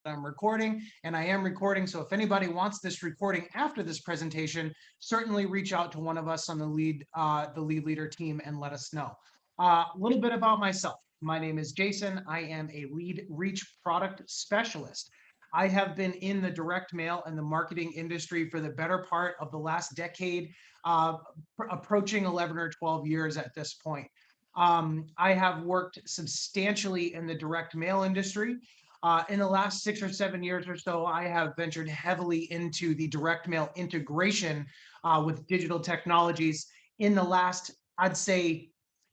I'm recording, and I am recording. So if anybody wants this recording after this presentation, certainly reach out to one of us on the lead leader team and let us know. A little bit about myself. My name is Jason. I am a lead reach product specialist. I have been in the direct mail and the marketing industry for the better part of the last decade, approaching 11 or 12 years at this point. I have worked substantially in the direct mail industry. In the last 6 or 7 years or so, I have ventured heavily into the direct mail integration with digital technologies. In the last, I'd say,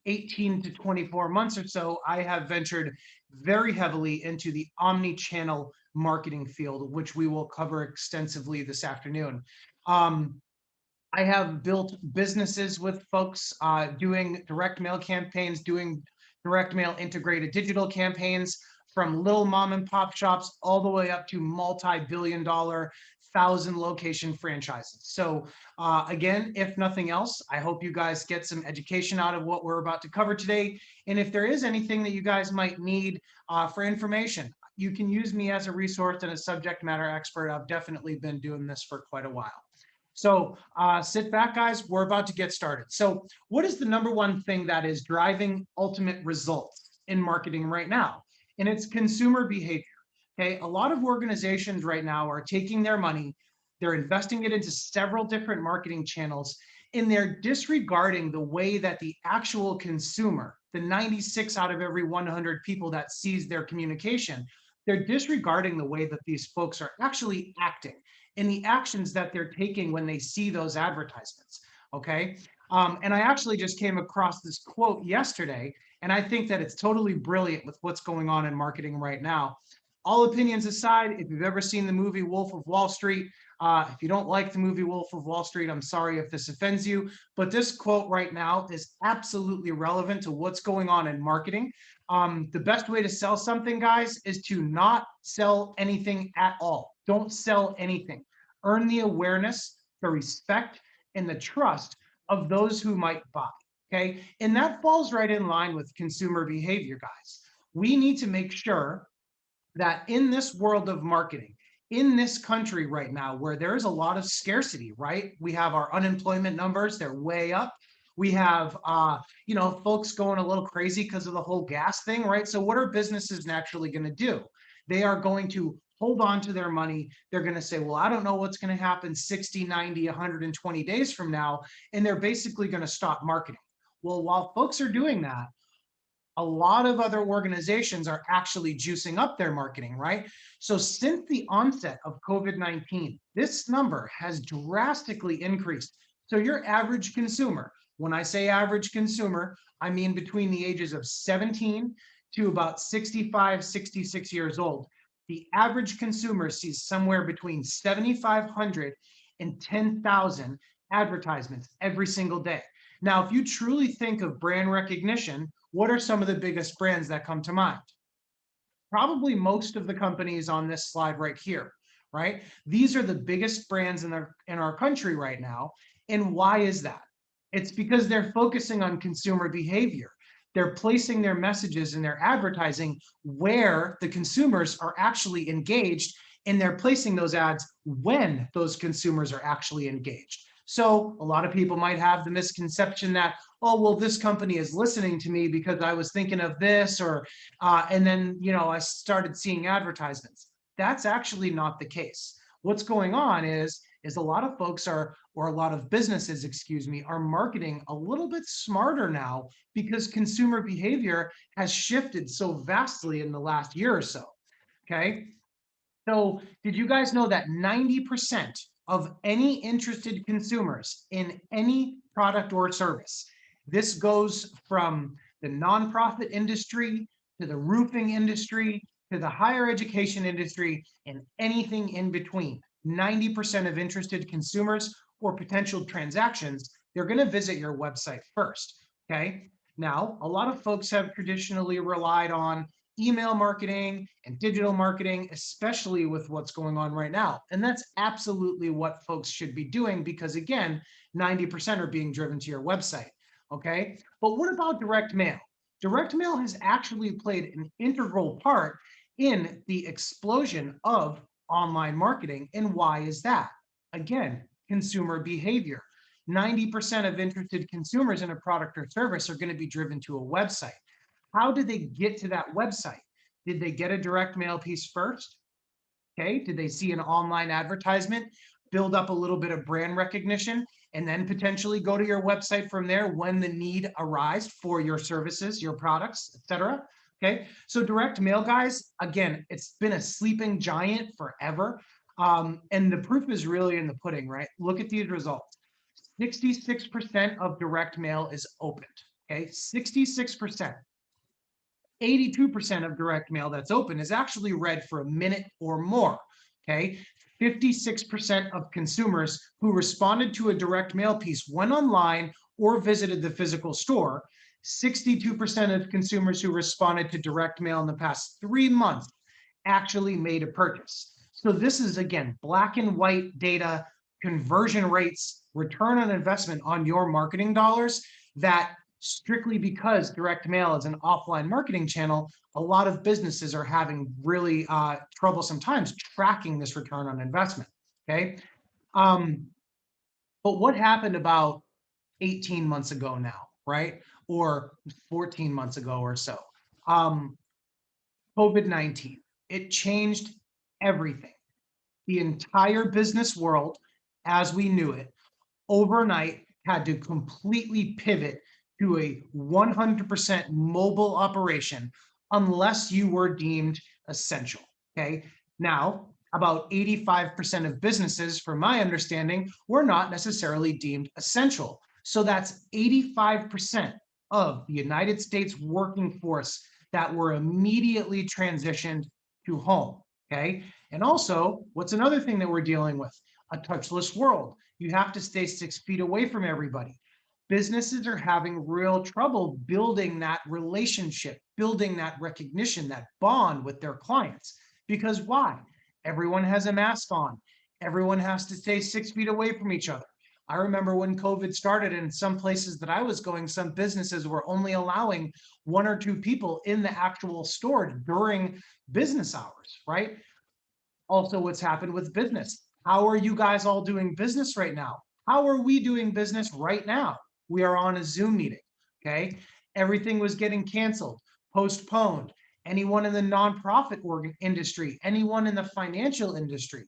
18 to 24 months or so, I have ventured very heavily into the Omni Channel marketing field, which we will cover extensively this afternoon. I have built businesses with folks doing direct mail campaigns, doing direct mail integrated digital campaigns, from little mom and pop shops all the way up to multi-billion-dollar 1,000-location franchises. So again, if nothing else, I hope you guys get some education out of what we're about to cover today. And if there is anything that you guys might need for information, you can use me as a resource and a subject matter expert. I've definitely been doing this for quite a while. So sit back, guys. We're about to get started. So what is the number one thing that is driving ultimate results in marketing right now? And it's consumer behavior. Okay, a lot of organizations right now are taking their money, they're investing it into several different marketing channels, and they're disregarding the way that the actual consumer, the 96 out of every 100 people that sees their communication, they're disregarding the way that these folks are actually acting and the actions that they're taking when they see those advertisements. Okay. And I actually just came across this quote yesterday, and I think that it's totally brilliant with what's going on in marketing right now. All opinions aside, if you've ever seen the movie Wolf of Wall Street, if you don't like the movie Wolf of Wall Street, I'm sorry if this offends you, but this quote right now is absolutely relevant to what's going on in marketing. The best way to sell something, guys, is to not sell anything at all. Don't sell anything. Earn the awareness, the respect, and the trust of those who might buy. Okay. And that falls right in line with consumer behavior, guys. We need to make sure that in this world of marketing, in this country right now, where there is a lot of scarcity, right? We have our unemployment numbers, they're way up. We have, folks going a little crazy because of the whole gas thing, right? So what are businesses naturally going to do? They are going to hold on to their money. They're going to say, well, I don't know what's going to happen 60, 90, 120 days from now. And they're basically going to stop marketing. Well, while folks are doing that, a lot of other organizations are actually juicing up their marketing, right? So since the onset of COVID-19, this number has drastically increased. So your average consumer, when I say average consumer, I mean between the ages of 17 to about 65, 66 years old. The average consumer sees somewhere between 7,500 and 10,000 advertisements every single day. Now, if you truly think of brand recognition, what are some of the biggest brands that come to mind? Probably most of the companies on this slide right here, right? These are the biggest brands in our country right now. And why is that? It's because they're focusing on consumer behavior. They're placing their messages and their advertising where the consumers are actually engaged, and they're placing those ads when those consumers are actually engaged. So a lot of people might have the misconception that, oh, well, this company is listening to me because I was thinking of this, or and then I started seeing advertisements. That's actually not the case. What's going on is a lot of folks or a lot of businesses, excuse me, are marketing a little bit smarter now because consumer behavior has shifted so vastly in the last year or so. Okay. So did you guys know that 90% of any interested consumers in any product or service, this goes from the nonprofit industry to the roofing industry to the higher education industry and anything in between, 90% of interested consumers or potential transactions, they're going to visit your website first. Okay. Now, a lot of folks have traditionally relied on email marketing and digital marketing, especially with what's going on right now. And that's absolutely what folks should be doing because, again, 90% are being driven to your website. Okay. But what about direct mail? Direct mail has actually played an integral part in the explosion of online marketing. And why is that? Again, consumer behavior. 90% of interested consumers in a product or service are going to be driven to a website. How did they get to that website? Did they get a direct mail piece first? Okay, did they see an online advertisement, build up a little bit of brand recognition, and then potentially go to your website from there when the need arises for your services, your products, etc.? Okay, so direct mail, guys, again, it's been a sleeping giant forever. And the proof is really in the pudding, right? Look at these results. 66% of direct mail is opened. Okay, 66%. 82% of direct mail that's open is actually read for a minute or more. Okay. 56% of consumers who responded to a direct mail piece went online or visited the physical store. 62% of consumers who responded to direct mail in the past 3 months actually made a purchase. So this is, again, black and white data, conversion rates, return on investment on your marketing dollars that strictly because direct mail is an offline marketing channel, a lot of businesses are having really troublesome times tracking this return on investment. Okay. But what happened about 18 months ago now, right? Or 14 months ago or so? COVID-19, it changed everything. The entire business world, as we knew it, overnight had to completely pivot to a 100% mobile operation unless you were deemed essential. Okay. Now, about 85% of businesses, from my understanding, were not necessarily deemed essential. So that's 85% of the United States working force that were immediately transitioned to home. Okay. And also, what's another thing that we're dealing with? A touchless world. You have to stay 6 feet away from everybody. Businesses are having real trouble building that relationship, building that recognition, that bond with their clients. Because why? Everyone has a mask on. Everyone has to stay 6 feet away from each other. I remember when COVID started, in some places that I was going, some businesses were only allowing 1 or 2 people in the actual store during business hours, right? Also, what's happened with business. How are you guys all doing business right now? How are we doing business right now? We are on a Zoom meeting, okay? Everything was getting canceled, postponed. Anyone in the nonprofit industry, anyone in the financial industry,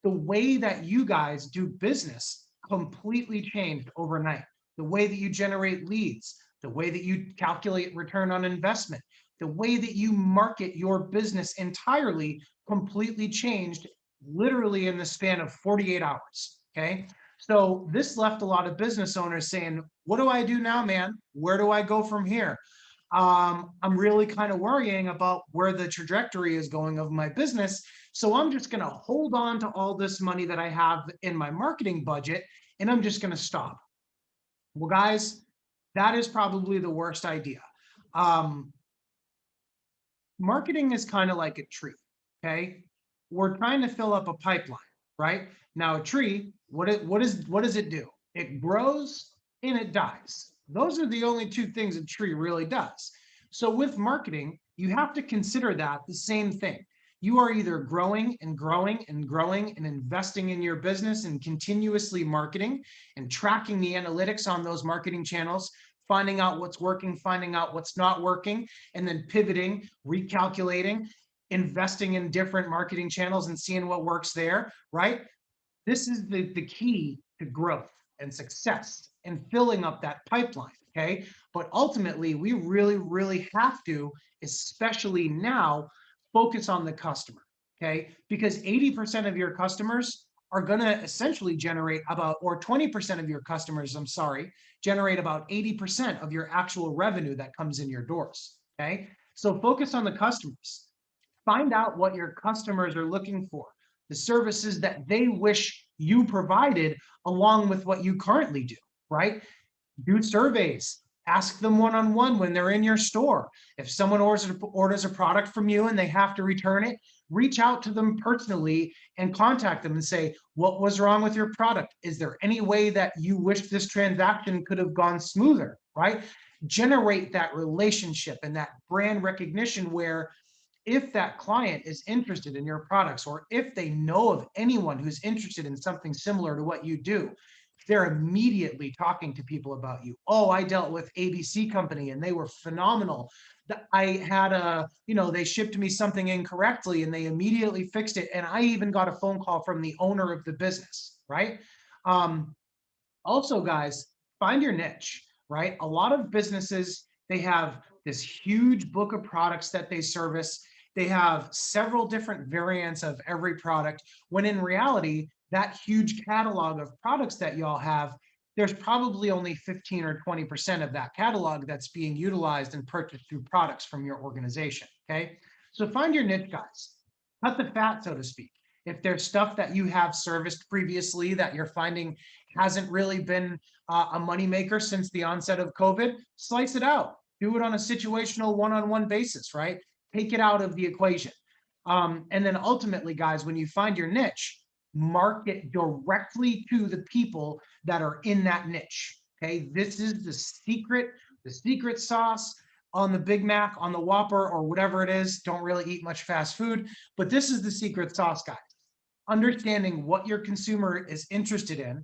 the way that you guys do business completely changed overnight. The way that you generate leads, the way that you calculate return on investment, the way that you market your business entirely completely changed literally in the span of 48 hours, okay? So this left a lot of business owners saying, what do I do now, man? Where do I go from here? I'm really kind of worrying about where the trajectory is going of my business. So I'm just going to hold on to all this money that I have in my marketing budget, and I'm just going to stop. Well, guys, that is probably the worst idea. Marketing is kind of like a tree, okay? We're trying to fill up a pipeline, right? Now, a tree, what does it do? It grows and it dies. Those are the only 2 things a tree really does. So with marketing, you have to consider that the same thing. You are either growing and growing and growing and investing in your business and continuously marketing and tracking the analytics on those marketing channels, finding out what's working, finding out what's not working, and then pivoting, recalculating, investing in different marketing channels and seeing what works there, right? This is the key to growth and success and filling up that pipeline, okay? But ultimately, we really, really have to, especially now, focus on the customer, okay? Because 80% of your customers are going to essentially generate about, or 20% of your customers, I'm sorry, generate about 80% of your actual revenue that comes in your doors, okay? So focus on the customers. Find out what your customers are looking for, the services that they wish you provided along with what you currently do, right? Do surveys. Ask them one-on-one when they're in your store. If someone orders a product from you and they have to return it, reach out to them personally and contact them and say, what was wrong with your product? Is there any way that you wish this transaction could have gone smoother, right? Generate that relationship and that brand recognition where if that client is interested in your products, or if they know of anyone who's interested in something similar to what you do, they're immediately talking to people about you. Oh, I dealt with ABC company and they were phenomenal. I had they shipped me something incorrectly and they immediately fixed it. And I even got a phone call from the owner of the business, right? Um, Also, guys, find your niche, right? A lot of businesses, they have this huge book of products that they service. They have several different variants of every product, when in reality, that huge catalog of products that y'all have, there's probably only 15 or 20% of that catalog that's being utilized and purchased through products from your organization, okay? So find your niche, guys. Cut the fat, so to speak. If there's stuff that you have serviced previously that you're finding hasn't really been a moneymaker since the onset of COVID, slice it out. Do it on a situational one-on-one basis, right? Take it out of the equation. And then ultimately, guys, when you find your niche, market directly to the people that are in that niche. Okay, this is the secret sauce on the Big Mac, on the Whopper, or whatever it is. Don't really eat much fast food, but this is the secret sauce, guys. Understanding what your consumer is interested in,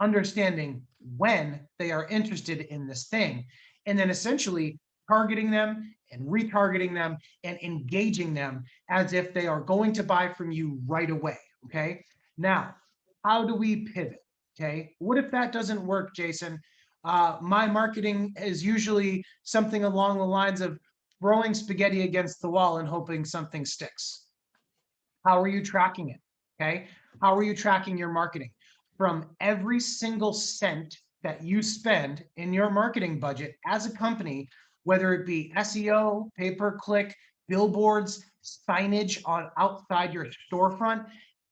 understanding when they are interested in this thing, and then essentially targeting them and retargeting them and engaging them as if they are going to buy from you right away. Okay. Now, how do we pivot? Okay. What if that doesn't work, Jason? My marketing is usually something along the lines of throwing spaghetti against the wall and hoping something sticks. How are you tracking it? Okay. How are you tracking your marketing? From every single cent that you spend in your marketing budget as a company, whether it be SEO, pay-per-click, billboards, signage on outside your storefront,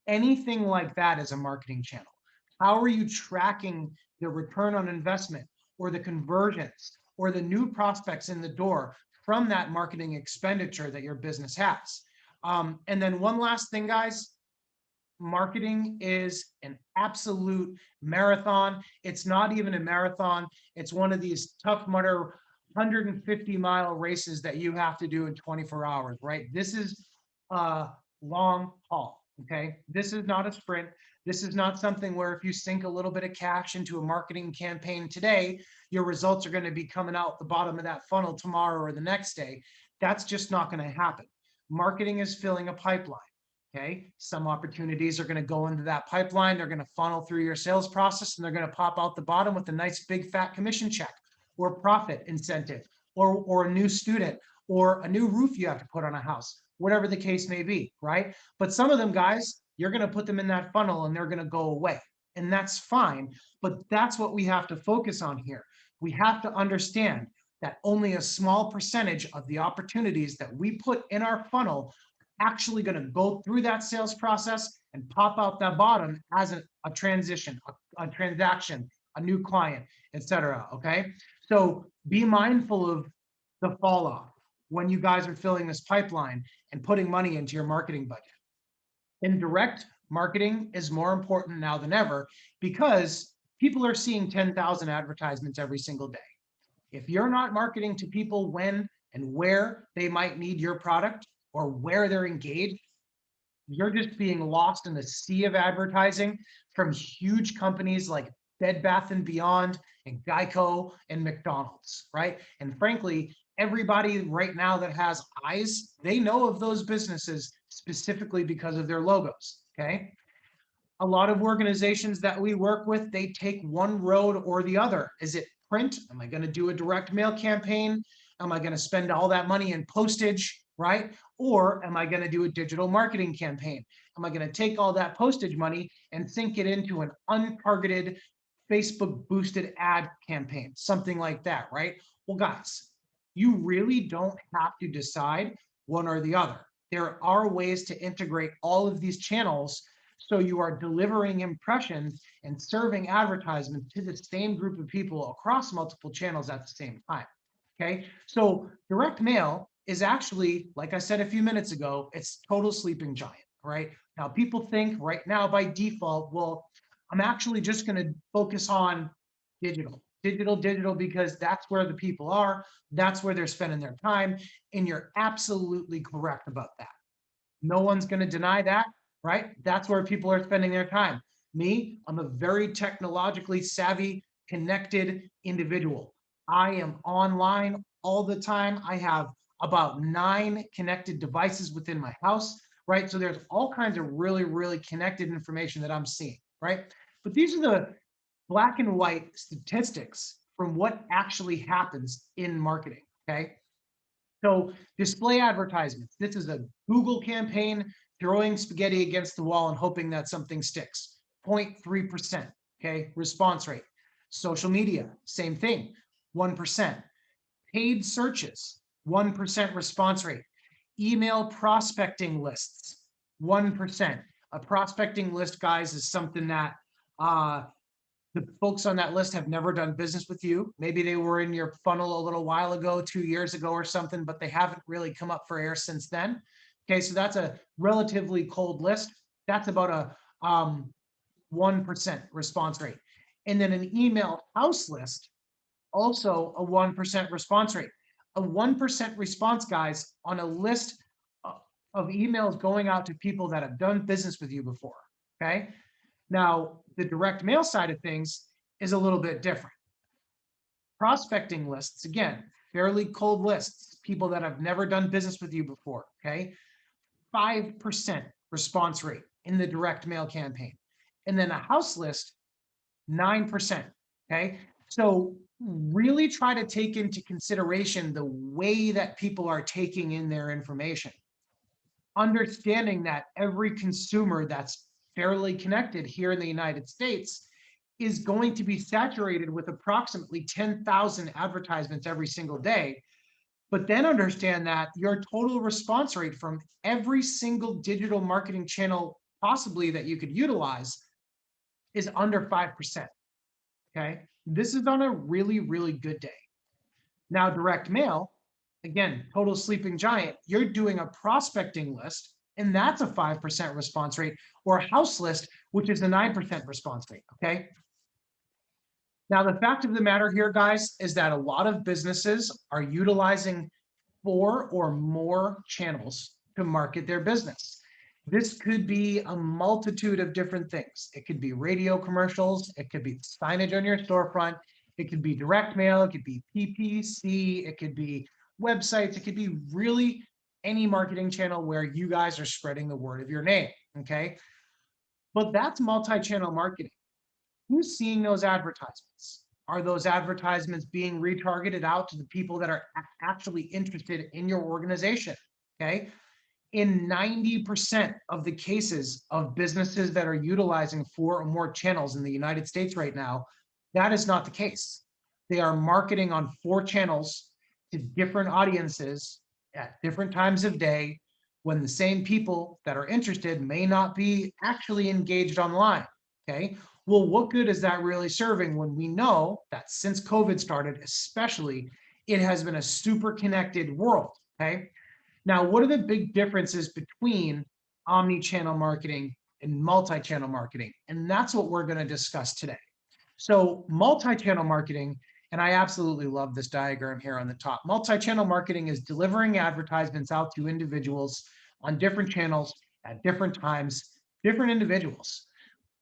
anything like that is a marketing channel. How are you tracking the return on investment, or the conversions, or the new prospects in the door from that marketing expenditure that your business has? And then one last thing, guys, marketing is an absolute marathon. It's not even a marathon. It's one of these Tough Mudder 150-mile races that you have to do in 24 hours, right? This is a long haul, okay? This is not a sprint. This is not something where if you sink a little bit of cash into a marketing campaign today, your results are going to be coming out the bottom of that funnel tomorrow or the next day. That's just not going to happen. Marketing is filling a pipeline. Okay, some opportunities are going to go into that pipeline. They're going to funnel through your sales process, and they're going to pop out the bottom with a nice big fat commission check, or profit incentive, or a new student, or a new roof you have to put on a house, whatever the case may be, right? But some of them, guys, you're going to put them in that funnel and they're going to go away, and that's fine. But that's what we have to focus on here. We have to understand that only a small percentage of the opportunities that we put in our funnel actually going to go through that sales process and pop out that bottom as a transition, a transaction, a new client, etc. Okay, so be mindful of the fall off when you guys are filling this pipeline and putting money into your marketing budget. Indirect marketing is more important now than ever, because people are seeing 10,000 advertisements every single day. If you're not marketing to people when and where they might need your product, or where they're engaged, you're just being lost in the sea of advertising from huge companies like Bed Bath and Beyond and Geico and McDonald's, right? And frankly, everybody right now that has eyes, they know of those businesses specifically because of their logos, okay? A lot of organizations that we work with, they take one road or the other. Is it print? Am I going to do a direct mail campaign? Am I going to spend all that money in postage, right? Or am I going to do a digital marketing campaign? Am I going to take all that postage money and sink it into an untargeted Facebook boosted ad campaign, something like that, right? Well, guys, you really don't have to decide one or the other. There are ways to integrate all of these channels so you are delivering impressions and serving advertisements to the same group of people across multiple channels at the same time. Okay, so direct mail is actually, like I said a few minutes ago, it's total sleeping giant, right? Now, people think right now by default, well, I'm actually just going to focus on digital. digital, because that's where the people are. That's where they're spending their time. And you're absolutely correct about that. No one's going to deny that, right? That's where people are spending their time. Me, I'm a very technologically savvy, connected individual. I am online all the time. I have about 9 connected devices within my house, right? So there's all kinds of really, really connected information that I'm seeing, right? But these are the black and white statistics from what actually happens in marketing, okay? So display advertisements. This is a Google campaign throwing spaghetti against the wall and hoping that something sticks. 0.3%, okay, response rate. Social media, same thing, 1%. Paid searches, 1% response rate. Email prospecting lists, 1%. A prospecting list, guys, is something that the folks on that list have never done business with you. Maybe they were in your funnel a little while ago, 2 years ago or something, but they haven't really come up for air since then. Okay, so that's a relatively cold list. That's about a 1% response rate. And then an email house list, also a 1% response rate. A 1% response, guys, on a list of emails going out to people that have done business with you before, okay? Now, the direct mail side of things is a little bit different. Prospecting lists, again, fairly cold lists, people that have never done business with you before, okay? 5% response rate in the direct mail campaign. And then a house list, 9%, okay? So really try to take into consideration the way that people are taking in their information. Understanding that every consumer that's fairly connected here in the United States is going to be saturated with approximately 10,000 advertisements every single day. But then understand that your total response rate from every single digital marketing channel possibly that you could utilize is under 5%. Okay. This is on a really, really good day. Now, direct mail, again, total sleeping giant, you're doing a prospecting list, and that's a 5% response rate, or a house list, which is a 9% response rate, okay? Now, the fact of the matter here, guys, is that a lot of businesses are utilizing 4 or more channels to market their business. This could be a multitude of different things. It could be radio commercials, it could be signage on your storefront, it could be direct mail, it could be PPC, it could be websites, it could be really any marketing channel where you guys are spreading the word of your name, okay? But that's multi-channel marketing. Who's seeing those advertisements? Are those advertisements being retargeted out to the people that are actually interested in your organization, okay? In 90% of the cases of businesses that are utilizing 4 or more channels in the United States right now, that is not the case. They are marketing on 4 channels to different audiences at different times of day when the same people that are interested may not be actually engaged online, okay? Well, what good is that really serving when we know that since COVID started, especially, it has been a super connected world, okay? Now, what are the big differences between omni-channel marketing and multi-channel marketing? And that's what we're going to discuss today. So multi-channel marketing, and I absolutely love this diagram here on the top. Multi-channel marketing is delivering advertisements out to individuals on different channels at different times, different individuals.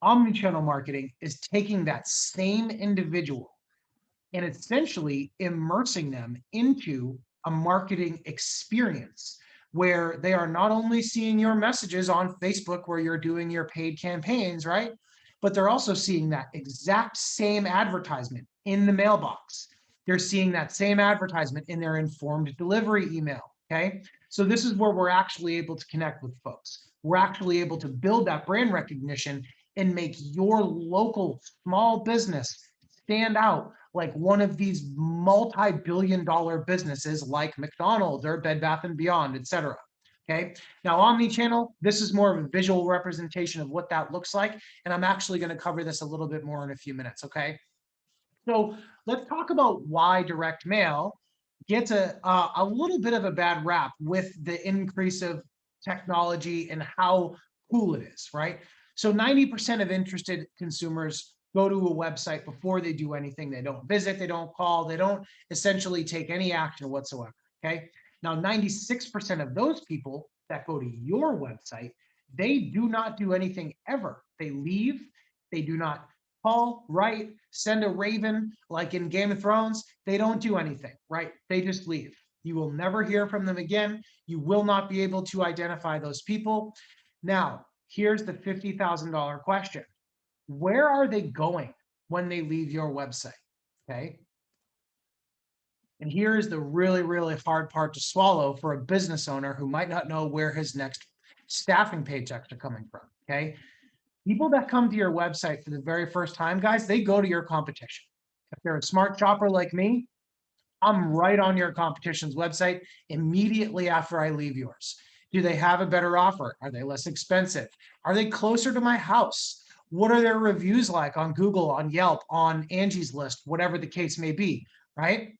Omni-channel marketing is taking that same individual and essentially immersing them into a marketing experience where they are not only seeing your messages on Facebook where you're doing your paid campaigns, right? But they're also seeing that exact same advertisement in the mailbox. They're seeing that same advertisement in their informed delivery email, okay? So this is where we're actually able to connect with folks. We're actually able to build that brand recognition and make your local small business stand out like one of these multi-billion-dollar businesses like McDonald's or Bed Bath & Beyond, et cetera. Okay. Now, omni-channel, this is more of a visual representation of what that looks like. And I'm actually going to cover this a little bit more in a few minutes. Okay. So let's talk about why direct mail gets a little bit of a bad rap with the increase of technology and how cool it is, right? So 90% of interested consumers go to a website before they do anything. They don't visit, they don't call, they don't essentially take any action whatsoever. Okay. Now, 96% of those people that go to your website, they do not do anything ever. They leave, they do not call, write, send a raven like in Game of Thrones. They don't do anything, right? They just leave. You will never hear from them again. You will not be able to identify those people. Now, here's the $50,000 question. Where are they going when they leave your website? Okay. And here is the really, really hard part to swallow for a business owner who might not know where his next staffing paychecks are coming from. Okay. People that come to your website for the very first time, guys, they go to your competition. If they're a smart shopper like me, I'm right on your competition's website immediately after I leave yours. Do they have a better offer? Are they less expensive? Are they closer to my house? What are their reviews like on Google, on Yelp, on Angie's List, whatever the case may be, right?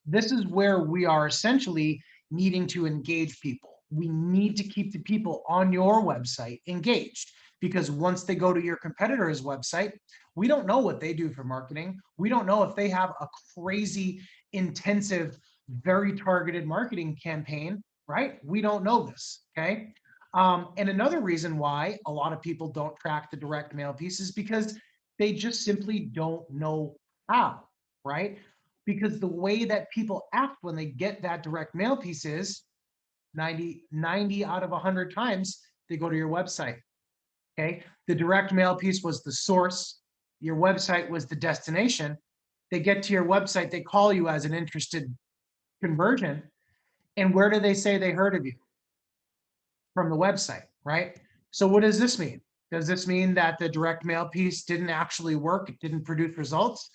This is where we are essentially needing to engage people. We need to keep the people on your website engaged, because once they go to your competitor's website, we don't know what they do for marketing. We don't know if they have a crazy, intensive, very targeted marketing campaign, right? We don't know this, okay? And another reason why a lot of people don't track the direct mail piece is because they just simply don't know how, right? Because the way that people act when they get that direct mail piece is 90 out of 100 times they go to your website. Okay. The direct mail piece was the source. Your website was the destination. They get to your website, they call you as an interested conversion. And where do they say they heard of you? From the website, right? So what does this mean? Does this mean that the direct mail piece didn't actually work? It didn't produce results?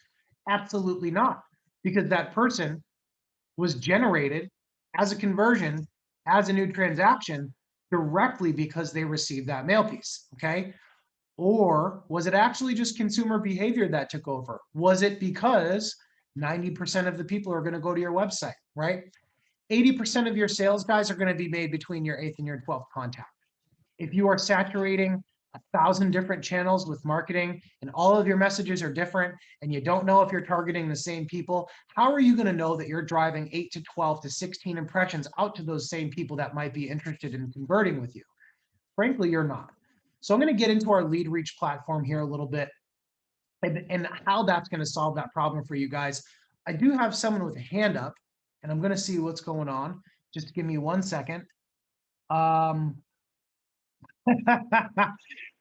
Absolutely not, because that person was generated as a conversion, as a new transaction directly because they received that mail piece, okay? Or was it actually just consumer behavior that took over? Was it because 90% of the people are going to go to your website, right? 80% of your sales guys are going to be made between your 8th and your 12th contact. If you are saturating 1,000 different channels with marketing and all of your messages are different and you don't know if you're targeting the same people, how are you going to know that you're driving 8 to 12 to 16 impressions out to those same people that might be interested in converting with you? Frankly, you're not. So I'm going to get into our lead reach platform here a little bit and how that's going to solve that problem for you guys. I do have someone with a hand up and I'm going to see what's going on. Just give me 1 second.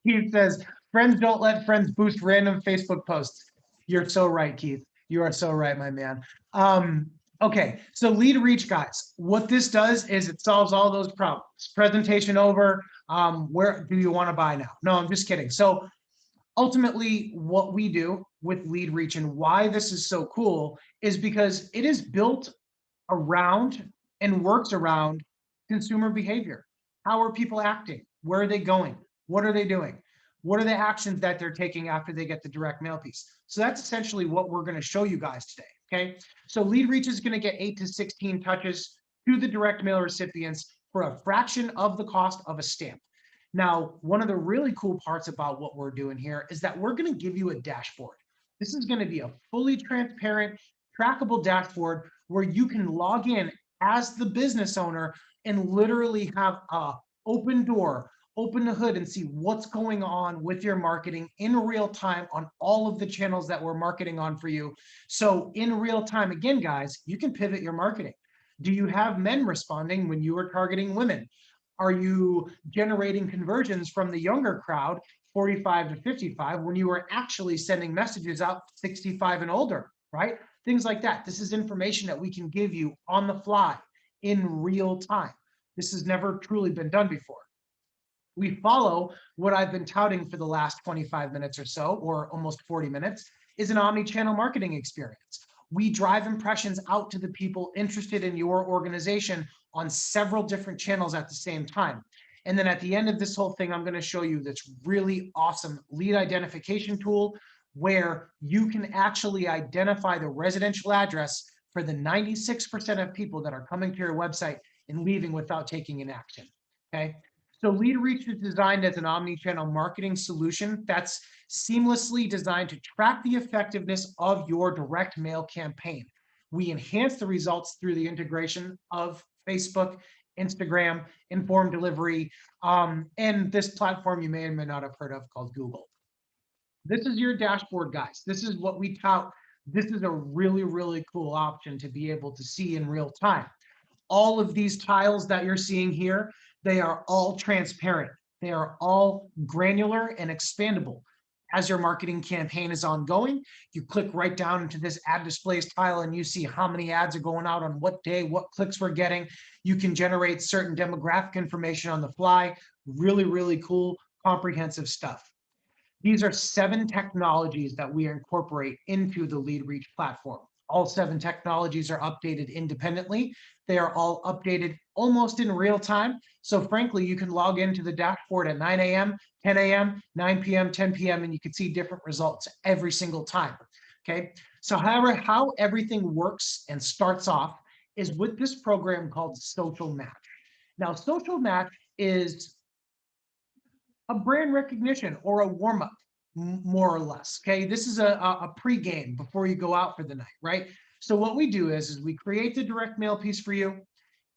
Keith says, friends don't let friends boost random Facebook posts. You're so right, Keith. You are so right, my man. Okay, so lead reach, guys. What this does is it solves all those problems. Presentation over. Where do you want to buy now? No, I'm just kidding. So ultimately, what we do with lead reach and why this is so cool is because it is built around and works around consumer behavior. How are people acting? Where are they going? What are they doing? What are the actions that they're taking after they get the direct mail piece? So that's essentially what we're going to show you guys today. Okay. So lead reach is going to get 8 to 16 touches to the direct mail recipients for a fraction of the cost of a stamp. Now, one of the really cool parts about what we're doing here is that we're going to give you a dashboard. This is going to be a fully transparent, trackable dashboard where you can log in as the business owner and literally have a open door, open the hood and see what's going on with your marketing in real time on all of the channels that we're marketing on for you. So in real time, again, guys, you can pivot your marketing. Do you have men responding when you are targeting women? Are you generating conversions from the younger crowd, 45 to 55, when you are actually sending messages out 65 and older, right? Things like that. This is information that we can give you on the fly in real time. This has never truly been done before. We follow what I've been touting for the last 25 minutes or so, or almost 40 minutes, is an omni-channel marketing experience. We drive impressions out to the people interested in your organization on several different channels at the same time. And then at the end of this whole thing, I'm going to show you this really awesome lead identification tool where you can actually identify the residential address for the 96% of people that are coming to your website and leaving without taking an action. Okay. So Lead Reach is designed as an omni-channel marketing solution that's seamlessly designed to track the effectiveness of your direct mail campaign. We enhance the results through the integration of Facebook, Instagram, informed delivery, and this platform you may or may not have heard of called Google. This is your dashboard, guys. This is what we tout. This is a really, really cool option to be able to see in real time. All of these tiles that you're seeing here, they are all transparent. They are all granular and expandable. As your marketing campaign is ongoing, you click right down into this ad displays tile and you see how many ads are going out on what day, what clicks we're getting. You can generate certain demographic information on the fly. Really, really cool, comprehensive stuff. These are 7 technologies that we incorporate into the Lead Reach platform. All 7 technologies are updated independently. They are all updated almost in real time. So frankly, you can log into the dashboard at 9 a.m., 10 a.m., 9 p.m., 10 p.m., and you can see different results every single time. Okay. So however, how everything works and starts off is with this program called Social Match. Now, Social Match is a brand recognition or a warm-up, more or less. Okay, this is a pre-game before you go out for the night, right? So what we do is we create the direct mail piece for you.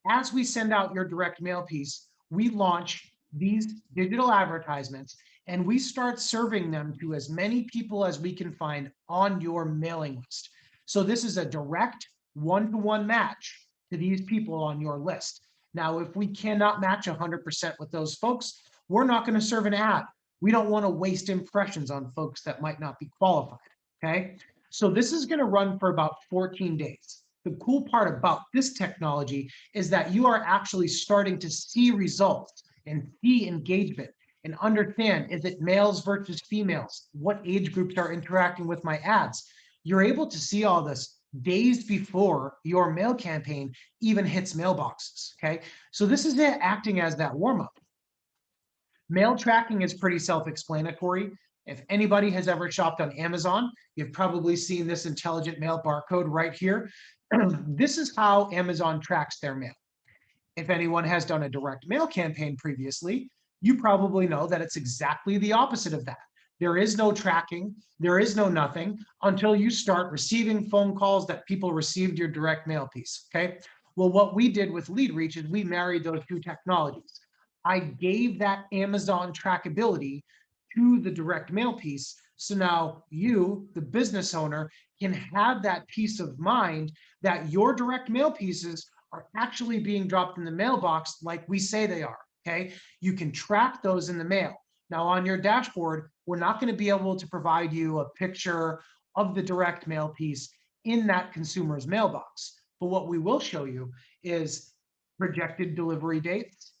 As we send out your direct mail piece, we launch these digital advertisements and we start serving them to as many people as we can find on your mailing list. So this is a direct one-to-one match to these people on your list. Now, if we cannot match 100% with those folks, we're not going to serve an ad. We don't want to waste impressions on folks that might not be qualified. Okay. So this is going to run for about 14 days. The cool part about this technology is that you are actually starting to see results and see engagement and understand, is it males versus females? What age groups are interacting with my ads? You're able to see all this days before your mail campaign even hits mailboxes. Okay. So this is it acting as that warm up. Mail tracking is pretty self-explanatory. If anybody has ever shopped on Amazon, you've probably seen this intelligent mail barcode right here. This is how Amazon tracks their mail. If anyone has done a direct mail campaign previously, you probably know that it's exactly the opposite of that. There is no tracking, there is no nothing until you start receiving phone calls that people received your direct mail piece, okay? Well, what we did with Lead Reach is we married those 2 technologies. I gave that Amazon trackability to the direct mail piece. So now you, the business owner, can have that peace of mind that your direct mail pieces are actually being dropped in the mailbox like we say they are, okay? You can track those in the mail. Now on your dashboard, we're not going to be able to provide you a picture of the direct mail piece in that consumer's mailbox. But what we will show you is projected delivery dates.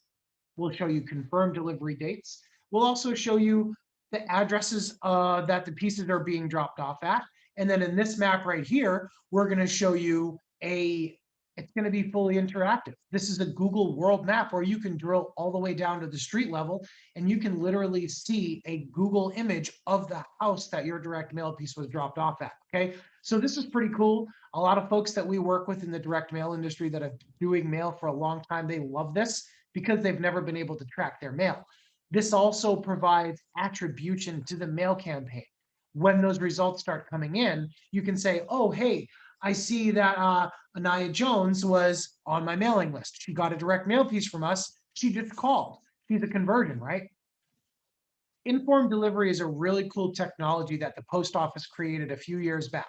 We'll show you confirmed delivery dates. We'll also show you the addresses that the pieces are being dropped off at. And then in this map right here, we're going to show you it's going to be fully interactive. This is a Google World Map where you can drill all the way down to the street level and you can literally see a Google image of the house that your direct mail piece was dropped off at, okay? So this is pretty cool. A lot of folks that we work with in the direct mail industry that have been doing mail for a long time, they love this because they've never been able to track their mail. This also provides attribution to the mail campaign. When those results start coming in, you can say, oh, hey, I see that Anaya Jones was on my mailing list. She got a direct mail piece from us. She just called. She's a conversion, right? Informed delivery is a really cool technology that the post office created a few years back.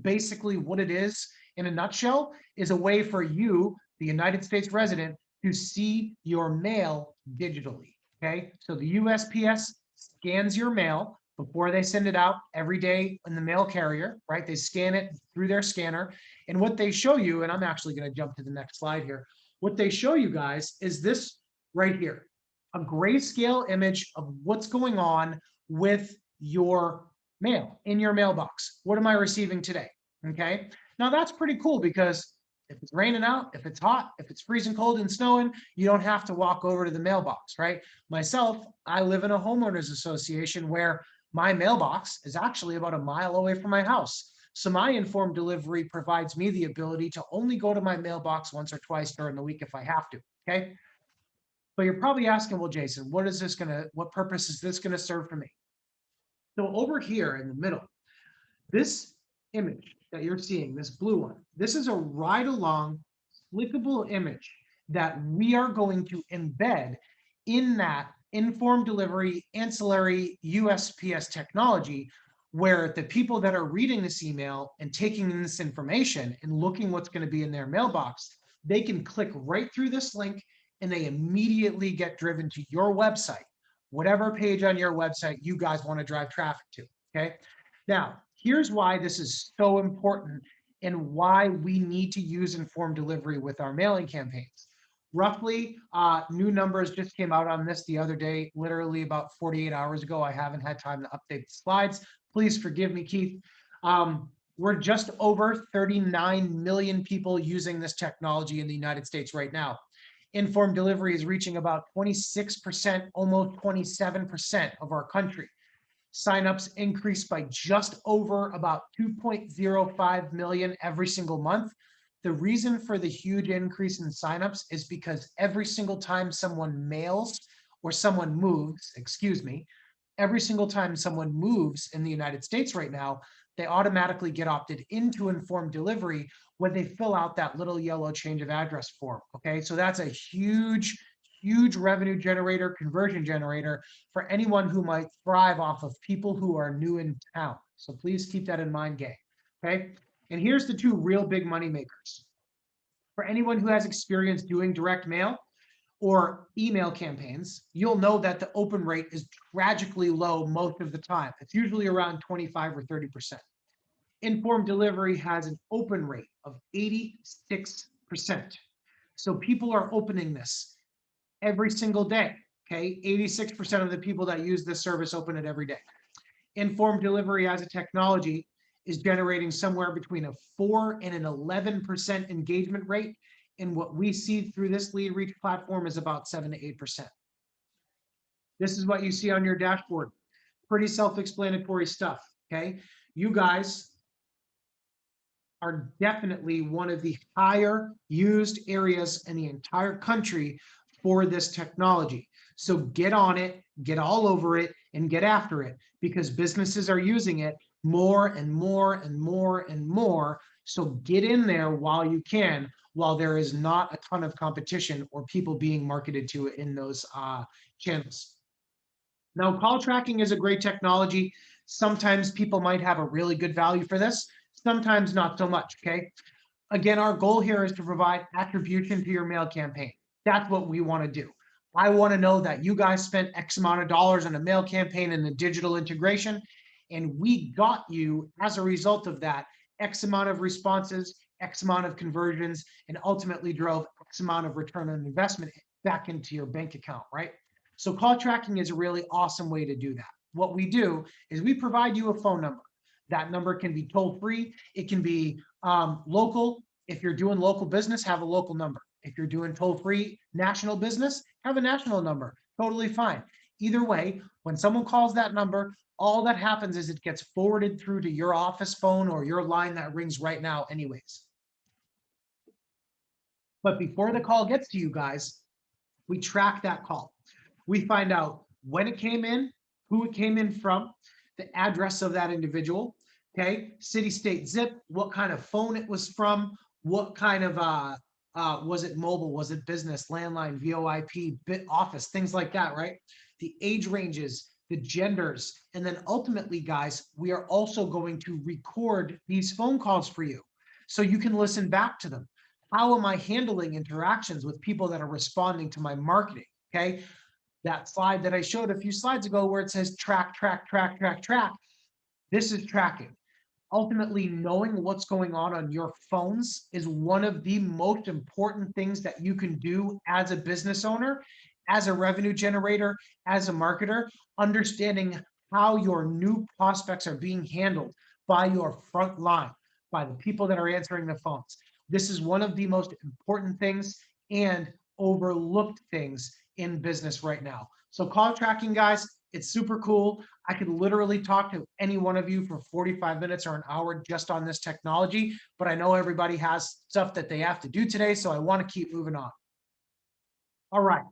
Basically, what it is, in a nutshell, is a way for you, the United States resident, to see your mail digitally, okay? So the USPS scans your mail before they send it out every day in the mail carrier, right? They scan it through their scanner. And what they show you, and I'm actually going to jump to the next slide here. What they show you guys is this right here, a grayscale image of what's going on with your mail in your mailbox. What am I receiving today? Okay. Now that's pretty cool because if it's raining out, if it's hot, if it's freezing cold and snowing, you don't have to walk over to the mailbox, right? Myself, I live in a homeowners association where my mailbox is actually about a mile away from my house. So my informed delivery provides me the ability to only go to my mailbox once or twice during the week if I have to, okay? But you're probably asking, well, Jason, what purpose is this gonna serve for me? So over here in the middle, this image that you're seeing, this blue one, this is a ride-along clickable image that we are going to embed in that informed delivery ancillary USPS technology, where the people that are reading this email and taking in this information and looking what's going to be in their mailbox, they can click right through this link and they immediately get driven to your website, whatever page on your website you guys want to drive traffic to. Okay. Now, here's why this is so important and why we need to use informed delivery with our mailing campaigns. Roughly, new numbers just came out on this the other day, literally about 48 hours ago. I haven't had time to update the slides. Please forgive me, Keith. We're just over 39 million people using this technology in the United States right now. Informed delivery is reaching about 26%, almost 27% of our country. Signups increased by just over about 2.05 million every single month. The reason for the huge increase in signups is because every single time someone mails or someone moves, every single time someone moves in the United States right now, they automatically get opted into informed delivery when they fill out that little yellow change of address form. Okay, so that's a huge revenue generator, conversion generator for anyone who might thrive off of people who are new in town. So please keep that in mind, gang. Okay. And here's the two real big money makers. For anyone who has experience doing direct mail or email campaigns, you'll know that the open rate is tragically low most of the time. It's usually around 25 or 30%. Informed delivery has an open rate of 86%. So people are opening this every single day. Okay, 86% of the people that use this service open it every day. Informed delivery as a technology is generating somewhere between a 4 and an 11% engagement rate. And what we see through this lead reach platform is about 7 to 8%. This is what you see on your dashboard. Pretty self-explanatory stuff. Okay, you guys are definitely one of the higher used areas in the entire country for this technology. So get on it, get all over it, and get after it, because businesses are using it more and more and more and more. So get in there while you can, while there is not a ton of competition or people being marketed to in those channels. Now, call tracking is a great technology. Sometimes people might have a really good value for this, sometimes not so much, okay? Again, our goal here is to provide attribution to your mail campaign. That's what we want to do. I want to know that you guys spent X amount of dollars on a mail campaign and the digital integration, and we got you, as a result of that, X amount of responses, X amount of conversions, and ultimately drove X amount of return on investment back into your bank account, right? So call tracking is a really awesome way to do that. What we do is we provide you a phone number. That number can be toll free. It can be local. If you're doing local business, have a local number. If you're doing toll free national business, have a national number. Totally fine. Either way, when someone calls that number, all that happens is it gets forwarded through to your office phone or your line that rings right now anyways. But before the call gets to you guys, we track that call. We find out when it came in, who it came in from, the address of that individual, okay, city, state, zip, what kind of phone it was from, what kind of, was it mobile, was it business, landline, VoIP, bit office, things like that, right? The age ranges, the genders, and then ultimately, guys, we are also going to record these phone calls for you so you can listen back to them. How am I handling interactions with people that are responding to my marketing, okay? That slide that I showed a few slides ago where it says track, this is tracking. Ultimately, knowing what's going on your phones is one of the most important things that you can do as a business owner, as a revenue generator, as a marketer, understanding how your new prospects are being handled by your front line, by the people that are answering the phones. This is one of the most important things and overlooked things in business right now. So call tracking, guys, it's super cool. I could literally talk to any one of you for 45 minutes or an hour just on this technology, but I know everybody has stuff that they have to do today, so I want to keep moving on. All right.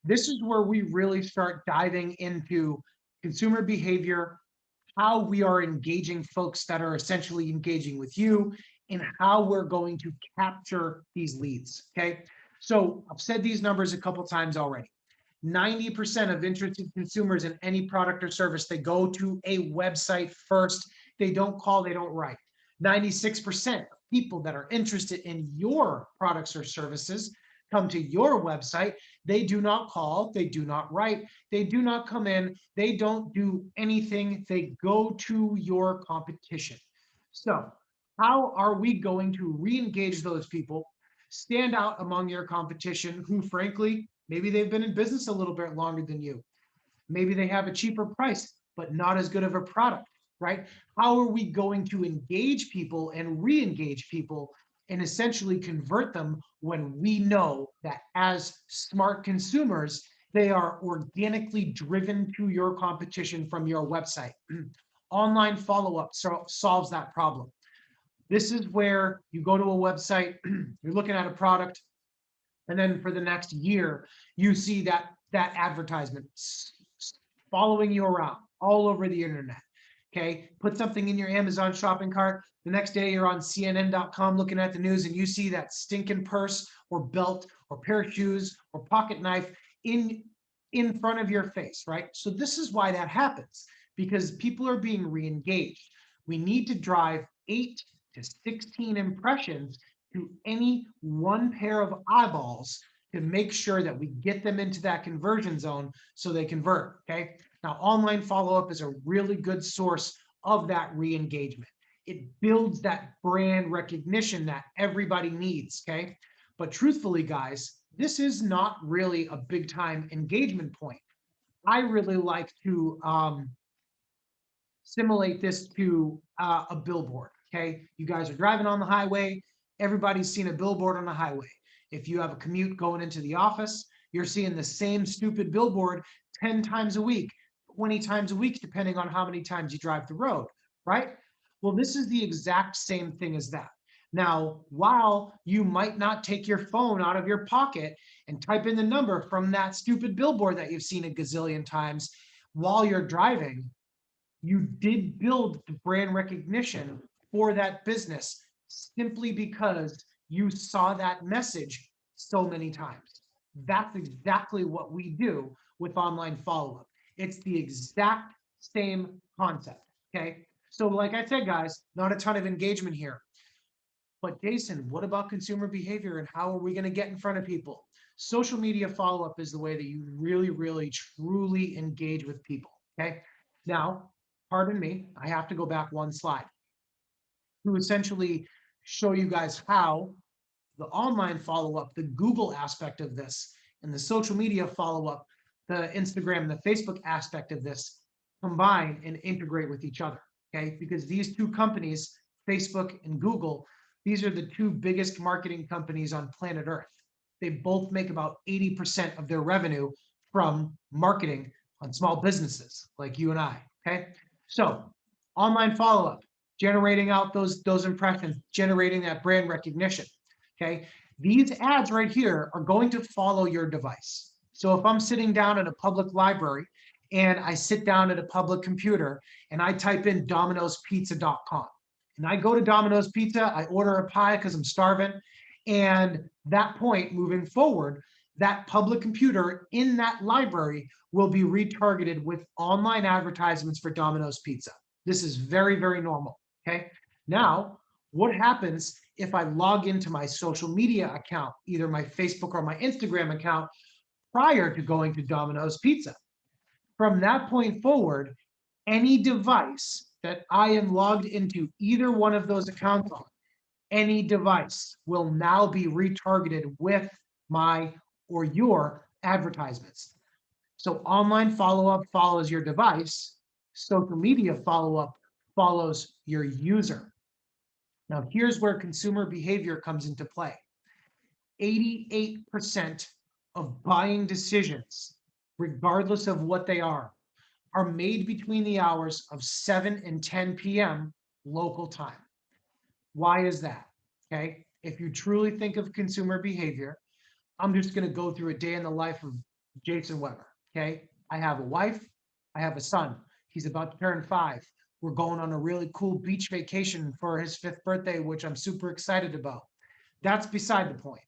This is where we really start diving into consumer behavior, how we are engaging folks that are essentially engaging with you, and how we're going to capture these leads. Okay. So I've said these numbers a couple times already. 90% of interested consumers in any product or service, they go to a website first. They don't call, they don't write. 96% of people that are interested in your products or services come to your website. They do not call, they do not write, they do not come in, they don't do anything. They go to your competition. So, how are we going to re-engage those people, stand out among your competition who, frankly, maybe they've been in business a little bit longer than you? Maybe they have a cheaper price, but not as good of a product, right? How are we going to engage people and re-engage people and essentially convert them when we know that as smart consumers, they are organically driven to your competition from your website? Online follow-up solves that problem. This is where you go to a website, you're looking at a product, and then for the next year, you see that advertisement following you around all over the internet. Okay, put something in your Amazon shopping cart. The next day, you're on CNN.com looking at the news, and you see that stinking purse or belt or pair of shoes or pocket knife in front of your face, right? So this is why that happens, because people are being re-engaged. We need to drive 8 to 16 impressions to any one pair of eyeballs to make sure that we get them into that conversion zone so they convert. Okay. Now, online follow-up is a really good source of that re-engagement. It builds that brand recognition that everybody needs. Okay. But truthfully, guys, this is not really a big time engagement point. I really like to simulate this to a billboard. Okay. You guys are driving on the highway. Everybody's seen a billboard on the highway. If you have a commute going into the office, you're seeing the same stupid billboard 10 times a week, 20 times a week, depending on how many times you drive the road, right? Well, this is the exact same thing as that. Now, while you might not take your phone out of your pocket and type in the number from that stupid billboard that you've seen a gazillion times while you're driving, you did build the brand recognition for that business simply because you saw that message so many times. That's exactly what we do with online follow-up. It's the exact same concept. Okay. So, like I said, guys, not a ton of engagement here. But Jason, what about consumer behavior and how are we going to get in front of people? Social media follow-up is the way that you really, really, truly engage with people. Okay. Now, pardon me, I have to go back one slide to essentially show you guys how the online follow-up, the Google aspect of this, and the social media follow-up, the Instagram, the Facebook aspect of this combine and integrate with each other. Okay. Because these two companies, Facebook and Google, these are the two biggest marketing companies on planet Earth. They both make about 80% of their revenue from marketing on small businesses like you and I. Okay. So online follow-up, generating out those impressions, generating that brand recognition. Okay. These ads right here are going to follow your device. So if I'm sitting down at a public library and I sit down at a public computer and I type in dominospizza.com and I go to Domino's Pizza, I order a pie because I'm starving. And that point moving forward, that public computer in that library will be retargeted with online advertisements for Domino's Pizza. This is very, very normal. Okay. Now, what happens if I log into my social media account, either my Facebook or my Instagram account, prior to going to Domino's Pizza? From that point forward, any device that I am logged into either one of those accounts on, any device will now be retargeted with my or your advertisements. So online follow-up follows your device. Social media follow-up follows your user. Now, here's where consumer behavior comes into play. 88% of buying decisions, regardless of what they are made between the hours of 7 and 10 p.m. local time. Why is that? Okay. If you truly think of consumer behavior, I'm just going to go through a day in the life of Jason Weber. Okay. I have a wife. I have a son. He's about to turn 5. We're going on a really cool beach vacation for his 5th birthday, which I'm super excited about. That's beside the point.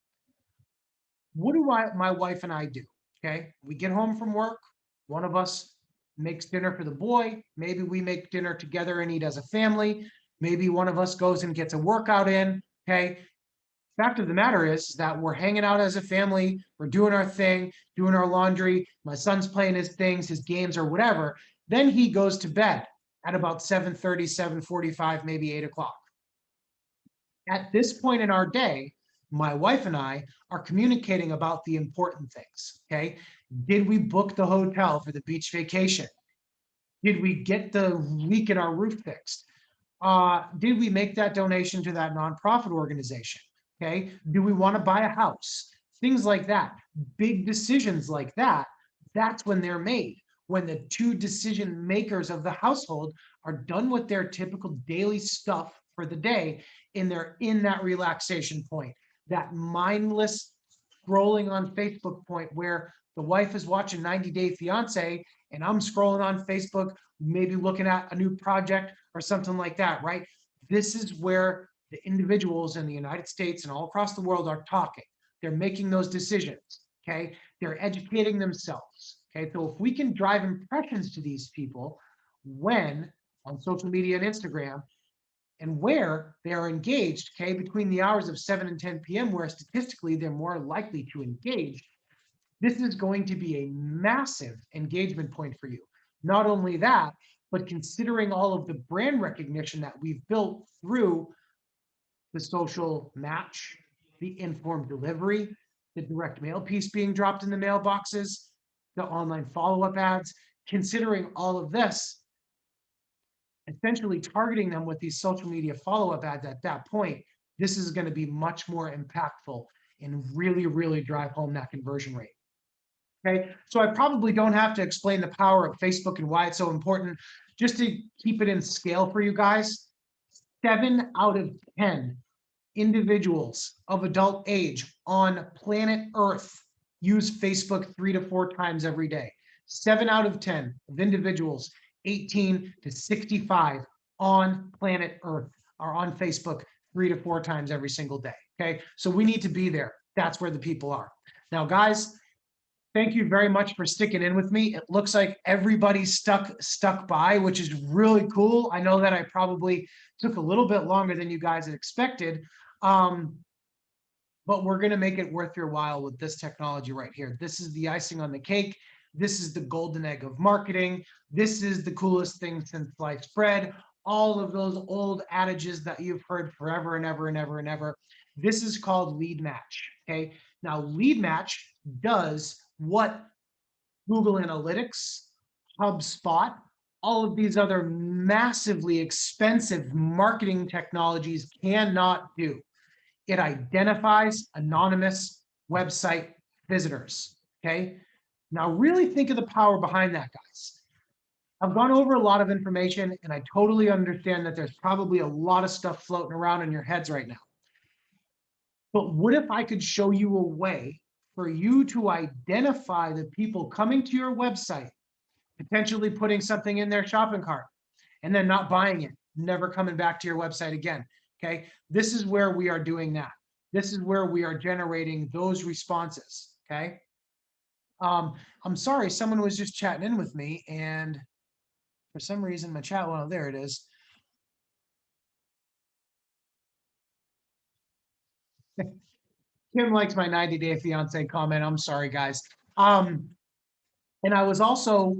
What do my wife and I do? Okay. We get home from work. One of us makes dinner for the boy. Maybe we make dinner together and eat as a family. Maybe one of us goes and gets a workout in. Okay. Fact of the matter is that we're hanging out as a family. We're doing our thing, doing our laundry. My son's playing his things, his games, or whatever. Then he goes to bed at about 7:30, 7:45, maybe 8 o'clock. At this point in our day, my wife and I are communicating about the important things. Okay. Did we book the hotel for the beach vacation? Did we get the leak in our roof fixed? Did we make that donation to that nonprofit organization? Okay. Do we want to buy a house? Things like that. Big decisions like that. That's when they're made. When the two decision makers of the household are done with their typical daily stuff for the day, and they're in that relaxation point, that mindless scrolling on Facebook point where the wife is watching 90 Day Fiance and I'm scrolling on Facebook, maybe looking at a new project or something like that, right? This is where the individuals in the United States and all across the world are talking. They're making those decisions, okay? They're educating themselves, okay? So if we can drive impressions to these people when on social media and Instagram, and where they are engaged, okay, between the hours of 7 and 10 p.m., where statistically they're more likely to engage, this is going to be a massive engagement point for you. Not only that, but considering all of the brand recognition that we've built through the social match, the informed delivery, the direct mail piece being dropped in the mailboxes, the online follow-up ads, considering all of this, essentially targeting them with these social media follow-up ads at that point, this is going to be much more impactful and really, really drive home that conversion rate. Okay, so I probably don't have to explain the power of Facebook and why it's so important. Just to keep it in scale for you guys, 7 out of 10 individuals of adult age on planet Earth use Facebook 3 to 4 times every day. 7 out of 10 of individuals 18 to 65 on planet Earth are on Facebook 3 to 4 times every single day. Okay, so we need to be there. That's where the people are. Now, guys, thank you very much for sticking in with me. It looks like everybody stuck by, which is really cool. I know that I probably took a little bit longer than you guys had expected, but we're going to make it worth your while with this technology right here. This is the icing on the cake. This is the golden egg of marketing. This is the coolest thing since sliced bread. All of those old adages that you've heard forever and ever and ever and ever. This is called lead match. Okay. Now, lead match does what Google Analytics, HubSpot, all of these other massively expensive marketing technologies cannot do. It identifies anonymous website visitors. Okay. Now, really think of the power behind that, guys. I've gone over a lot of information, and I totally understand that there's probably a lot of stuff floating around in your heads right now. But what if I could show you a way for you to identify the people coming to your website, potentially putting something in their shopping cart, and then not buying it, never coming back to your website again? Okay, this is where we are doing that. This is where we are generating those responses. Okay, I'm sorry, someone was just chatting in with me, and for some reason my chat, well, there it is. Kim likes my 90 Day Fiance comment. I'm sorry, guys. And I was also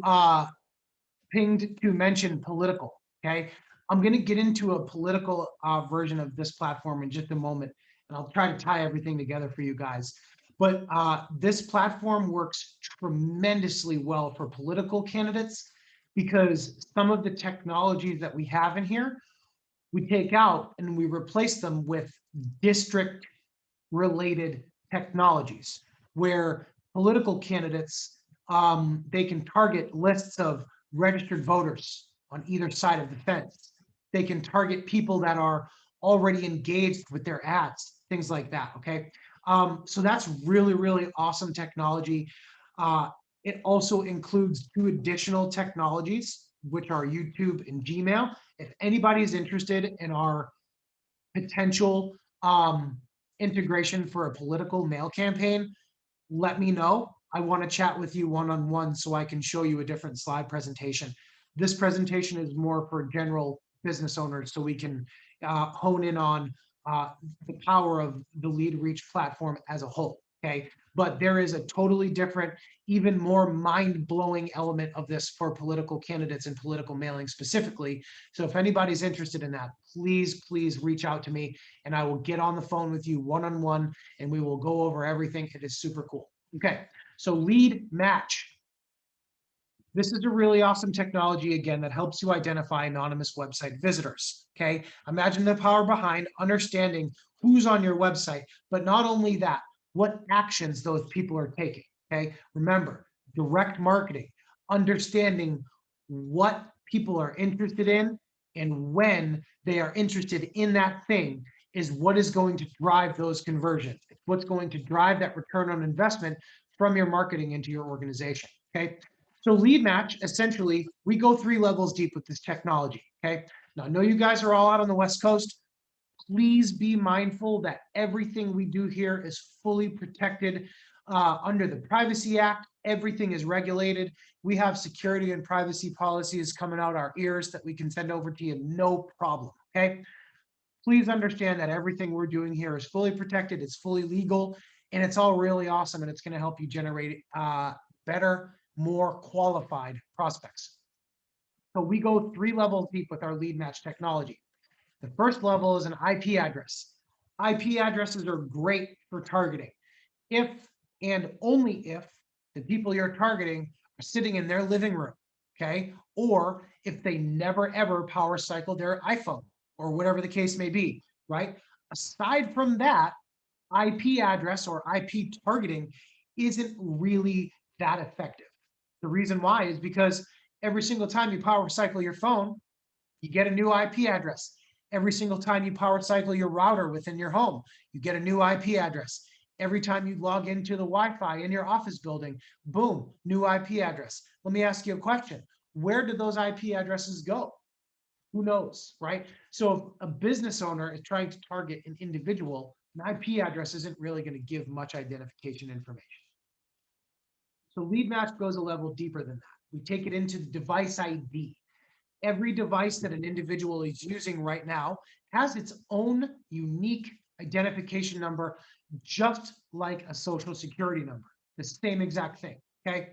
pinged to mention political. Okay, I'm going to get into a political version of this platform in just a moment, and I'll try to tie everything together for you guys. But this platform works tremendously well for political candidates because some of the technologies that we have in here, we take out and we replace them with district related technologies where political candidates, they can target lists of registered voters on either side of the fence. They can target people that are already engaged with their ads, things like that. Okay. So that's really, really awesome technology. It also includes 2 additional technologies, which are YouTube and Gmail. If anybody's interested in our potential integration for a political mail campaign, let me know. I want to chat with you one-on-one so I can show you a different slide presentation. This presentation is more for general business owners so we can hone in on the power of the Lead Reach platform as a whole, okay? But there is a totally different, even more mind-blowing element of this for political candidates and political mailing specifically. So if anybody's interested in that, please, please reach out to me and I will get on the phone with you one-on-one and we will go over everything. It is super cool. Okay, so Lead Match. This is a really awesome technology, again, that helps you identify anonymous website visitors, okay? Imagine the power behind understanding who's on your website, but not only that, what actions those people are taking, okay? Remember, direct marketing, understanding what people are interested in and when they are interested in that thing is what is going to drive those conversions. It's what's going to drive that return on investment from your marketing into your organization, okay? So Lead Match, essentially, we go 3 levels deep with this technology, okay? Now, I know you guys are all out on the West Coast. Please be mindful that everything we do here is fully protected under the Privacy Act. Everything is regulated. We have security and privacy policies coming out our ears that we can send over to you, no problem, okay? Please understand that everything we're doing here is fully protected, it's fully legal, and it's all really awesome, and it's gonna help you generate better, more qualified prospects. So we go 3 levels deep with our Lead Match technology. The first level is an IP address. IP addresses are great for targeting. If and only if the people you're targeting are sitting in their living room, okay? Or if they never ever power cycle their iPhone or whatever the case may be, right? Aside from that, IP address or IP targeting isn't really that effective. The reason why is because every single time you power cycle your phone, you get a new IP address. Every single time you power cycle your router within your home, you get a new IP address. Every time you log into the Wi-Fi in your office building, boom, new IP address. Let me ask you a question. Where do those IP addresses go? Who knows, right? So if a business owner is trying to target an individual, an IP address isn't really going to give much identification information. So Lead Match goes a level deeper than that. We take it into the device ID. Every device that an individual is using right now has its own unique identification number, just like a social security number, the same exact thing, okay?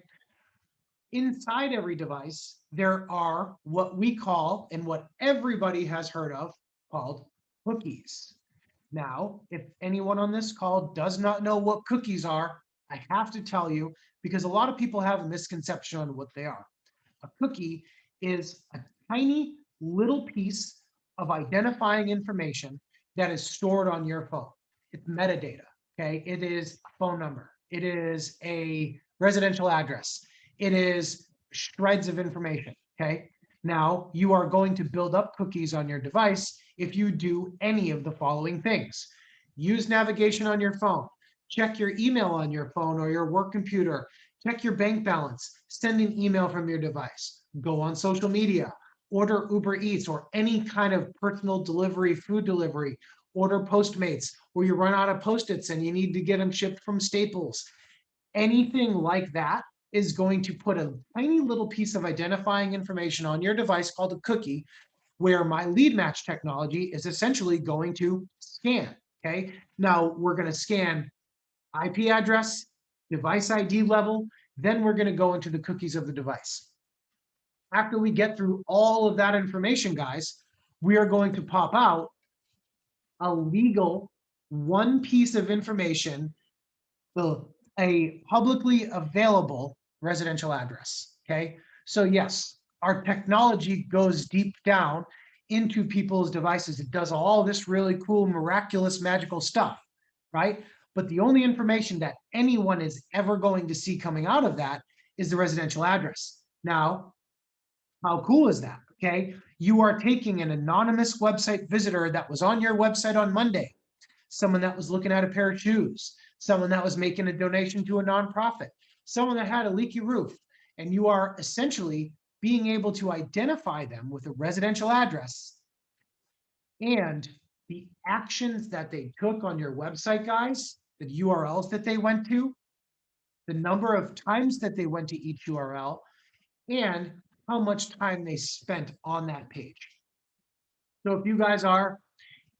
Inside every device, there are what we call, and what everybody has heard of, called cookies. Now, if anyone on this call does not know what cookies are, I have to tell you, because a lot of people have a misconception on what they are. A cookie is a tiny little piece of identifying information that is stored on your phone. It's metadata, okay? It is a phone number. It is a residential address. It is shreds of information, okay? Now, you are going to build up cookies on your device if you do any of the following things. Use navigation on your phone. Check your email on your phone or your work computer. Check your bank balance. Send an email from your device. Go on social media. Order Uber Eats or any kind of personal delivery, food delivery. Order Postmates, or you run out of Post-its and you need to get them shipped from Staples. Anything like that is going to put a tiny little piece of identifying information on your device called a cookie, where my Lead Match technology is essentially going to scan, okay? Now, we're going to scan IP address, device ID level, then we're going to go into the cookies of the device. After we get through all of that information, guys, we are going to pop out a legal one piece of information, a publicly available residential address, okay? So yes, our technology goes deep down into people's devices. It does all this really cool, miraculous, magical stuff, right? But the only information that anyone is ever going to see coming out of that is the residential address. Now, how cool is that, okay? You are taking an anonymous website visitor that was on your website on Monday, someone that was looking at a pair of shoes, someone that was making a donation to a nonprofit, someone that had a leaky roof, and you are essentially being able to identify them with a residential address and the actions that they took on your website, guys, the URLs that they went to, the number of times that they went to each URL, and how much time they spent on that page. So if you guys are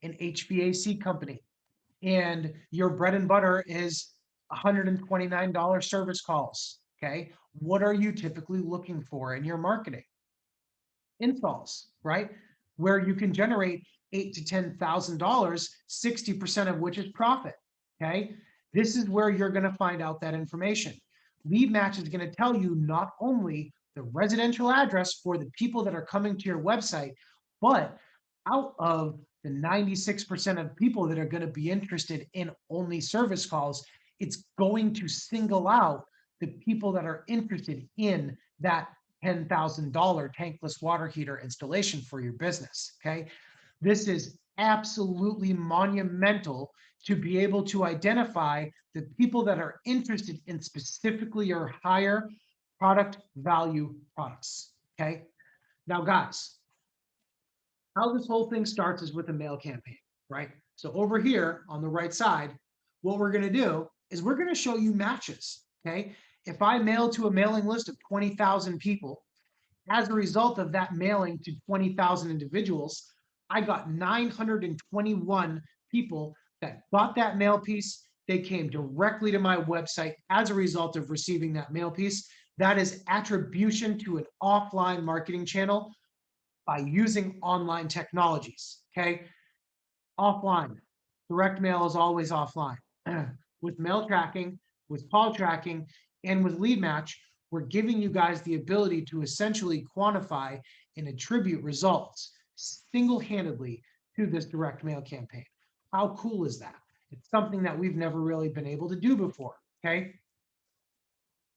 an HVAC company and your bread and butter is $129 service calls, okay, what are you typically looking for in your marketing? Installs, right? Where you can generate $8,000 to $10,000, 60% of which is profit, okay? This is where you're gonna find out that information. Lead Match is gonna tell you not only the residential address for the people that are coming to your website, but out of the 96% of people that are gonna be interested in only service calls, it's going to single out the people that are interested in that $10,000 tankless water heater installation for your business, okay? This is absolutely monumental to be able to identify the people that are interested in specifically your higher product value products, okay? Now, guys, how this whole thing starts is with a mail campaign, right? So over here on the right side, what we're gonna do is we're gonna show you matches, okay? If I mail to a mailing list of 20,000 people, as a result of that mailing to 20,000 individuals, I got 921 people that bought that mail piece. They came directly to my website as a result of receiving that mail piece. That is attribution to an offline marketing channel by using online technologies, okay? Offline, direct mail is always offline. With mail tracking, with call tracking, and with lead match, we're giving you guys the ability to essentially quantify and attribute results single-handedly to this direct mail campaign. How cool is that? It's something that we've never really been able to do before, okay?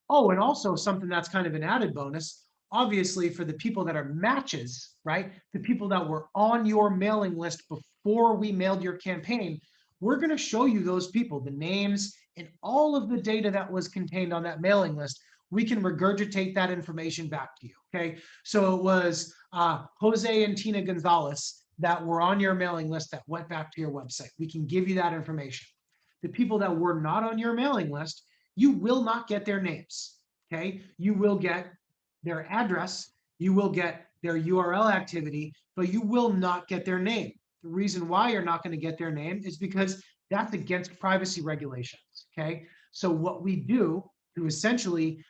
Oh, and also something that's kind of an added bonus, obviously for the people that are matches, right? The people that were on your mailing list before we mailed your campaign, we're gonna show you those people, the names and all of the data that was contained on that mailing list. We can regurgitate that information back to you, okay? So it was Jose and Tina Gonzalez that were on your mailing list that went back to your website. We can give you that information. The people that were not on your mailing list, you will not get their names, okay? You will get their address, you will get their URL activity, but you will not get their name. The reason why you're not going to get their name is because that's against privacy regulations, okay? So what we do to essentially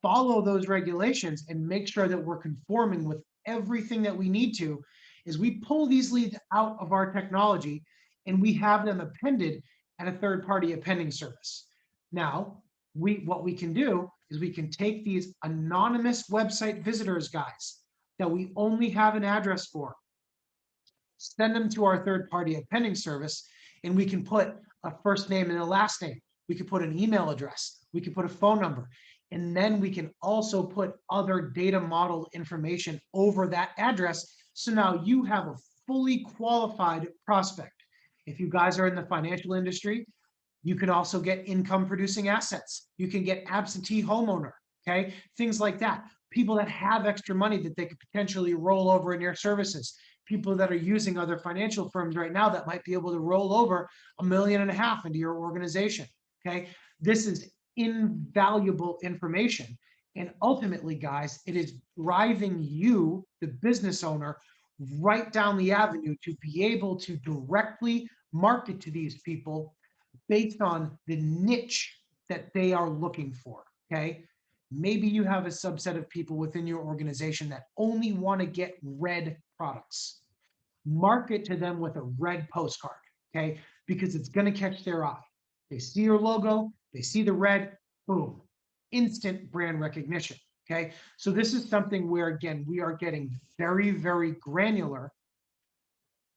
follow those regulations and make sure that we're conforming with everything that we need to is we pull these leads out of our technology and we have them appended at a third-party appending service. Now, what we can do is we can take these anonymous website visitors, guys, that we only have an address for, send them to our third-party appending service, and we can put a first name and a last name. We can put an email address. We can put a phone number. And then we can also put other data model information over that address. So now you have a fully qualified prospect. If you guys are in the financial industry, you can also get income producing assets. You can get absentee homeowner, okay? Things like that. People that have extra money that they could potentially roll over in your services. People that are using other financial firms right now that might be able to roll over $1.5 million into your organization, okay? This is invaluable information. And ultimately, guys, it is driving you, the business owner, right down the avenue to be able to directly market to these people based on the niche that they are looking for, okay? Maybe you have a subset of people within your organization that only want to get red products. Market to them with a red postcard, okay? Because it's going to catch their eye. They see your logo, they see the red, boom, instant brand recognition, okay? So this is something where, again, we are getting very, very granular.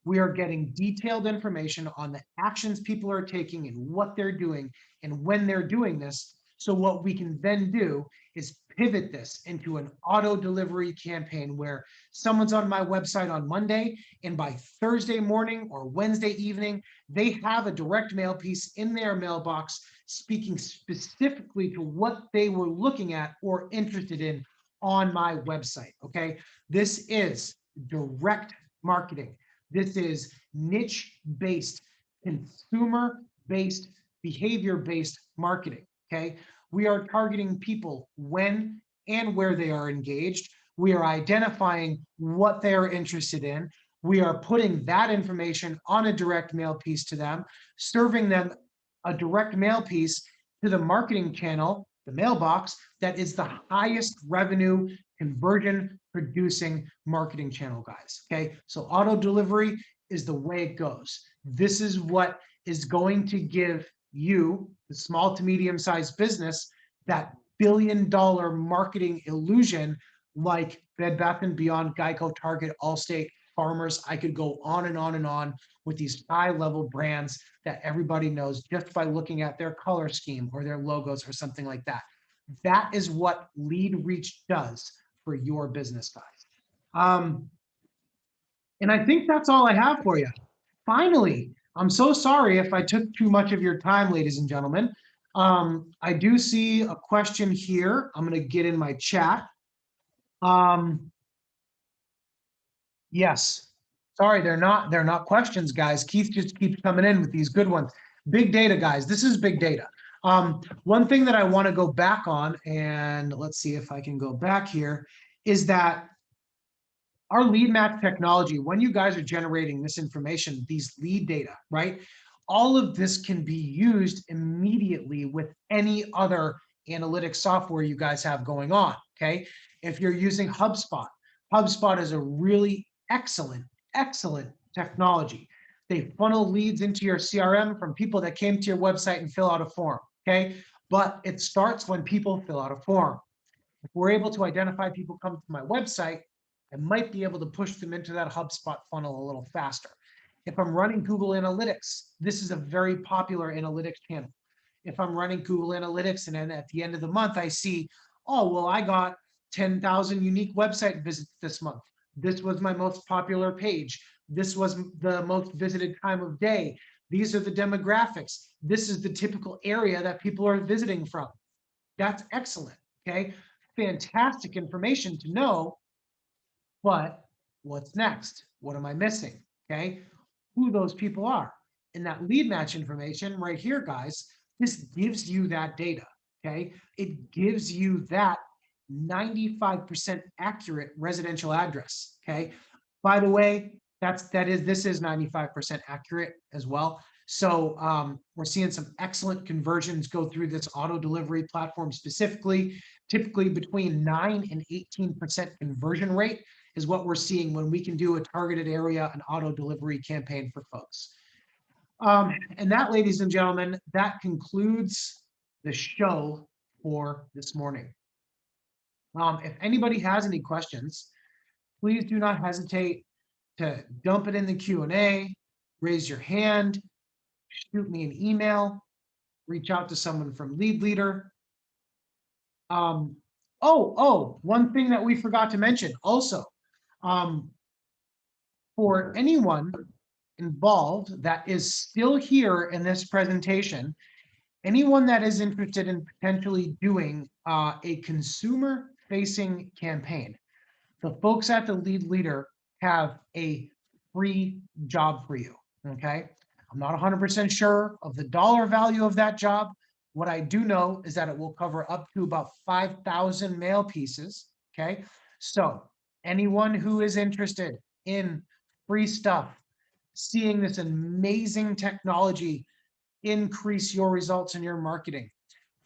We are getting detailed information on the actions people are taking and what they're doing and when they're doing this. So what we can then do is pivot this into an auto delivery campaign where someone's on my website on Monday, and by Thursday morning or Wednesday evening, they have a direct mail piece in their mailbox speaking specifically to what they were looking at or interested in on my website. Okay. This is direct marketing. This is niche based, consumer based, behavior based marketing. Okay. We are targeting people when and where they are engaged. We are identifying what they are interested in. We are putting that information on a direct mail piece to them, serving them a direct mail piece to the marketing channel, the mailbox, that is the highest revenue conversion producing marketing channel, guys. Okay. So auto delivery is the way it goes. This is what is going to give you, the small to medium sized business, that billion-dollar marketing illusion like Bed Bath & Beyond, Geico, Target, Allstate, Farmers. I could go on and on and on with these high-level brands that everybody knows just by looking at their color scheme or their logos or something like that. That is what lead reach does for your business, guys. And I think that's all I have for you. Finally, I'm so sorry if I took too much of your time, ladies and gentlemen. I do see a question here. I'm going to get in my chat. Yes. Sorry, they're not questions, guys. Keith just keeps coming in with these good ones. Big data, guys. This is big data. One thing that I want to go back on, and let's see if I can go back here, is that our lead match technology, when you guys are generating this information, these lead data, right? All of this can be used immediately with any other analytics software you guys have going on, okay? If you're using HubSpot, HubSpot is a really excellent technology. They funnel leads into your CRM from people that came to your website and fill out a form, okay? But it starts when people fill out a form. If we're able to identify people come to my website, I might be able to push them into that HubSpot funnel a little faster. If I'm running Google Analytics, this is a very popular analytics channel. If I'm running Google Analytics and then at the end of the month, I see, oh, well, I got 10,000 unique website visits this month. This was my most popular page. This was the most visited time of day. These are the demographics. This is the typical area that people are visiting from. That's excellent, okay? Fantastic information to know. But what's next? What am I missing? Okay, who those people are. And that lead match information right here, guys, this gives you that data. Okay, it gives you that 95% accurate residential address. Okay, by the way, this is 95% accurate as well. So we're seeing some excellent conversions go through this auto delivery platform specifically, typically between 9 and 18% conversion rate is what we're seeing when we can do a targeted area, an auto delivery campaign for folks. And that, ladies and gentlemen, that concludes the show for this morning. If anybody has any questions, please do not hesitate to dump it in the Q&A, raise your hand, shoot me an email, reach out to someone from Lead Leader. One thing that we forgot to mention also, for anyone involved that is still here in this presentation, anyone that is interested in potentially doing a consumer-facing campaign, the folks at the Lead Leader have a free job for you, okay? I'm not 100% sure of the dollar value of that job. What I do know is that it will cover up to about 5,000 mail pieces, okay? So anyone who is interested in free stuff, seeing this amazing technology increase your results in your marketing,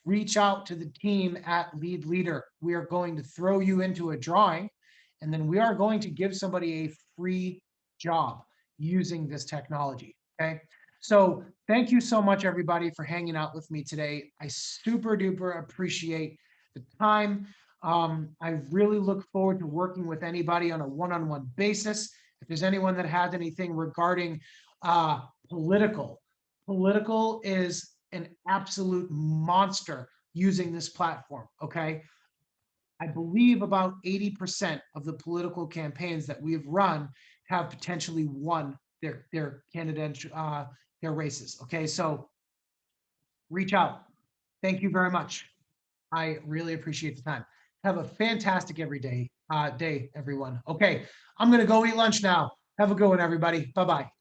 reach out to the team at Lead Leader. We are going to throw you into a drawing, and then we are going to give somebody a free job using this technology, okay? So thank you so much, everybody, for hanging out with me today. I super duper appreciate the time. I really look forward to working with anybody on a one-on-one basis. If there's anyone that has anything regarding political is an absolute monster using this platform, okay? I believe about 80% of the political campaigns that we've run have potentially won their candidate, their races. Okay, so reach out. Thank you very much. I really appreciate the time. Have a fantastic day, everyone. Okay, I'm gonna go eat lunch now. Have a good one, everybody. Bye-bye.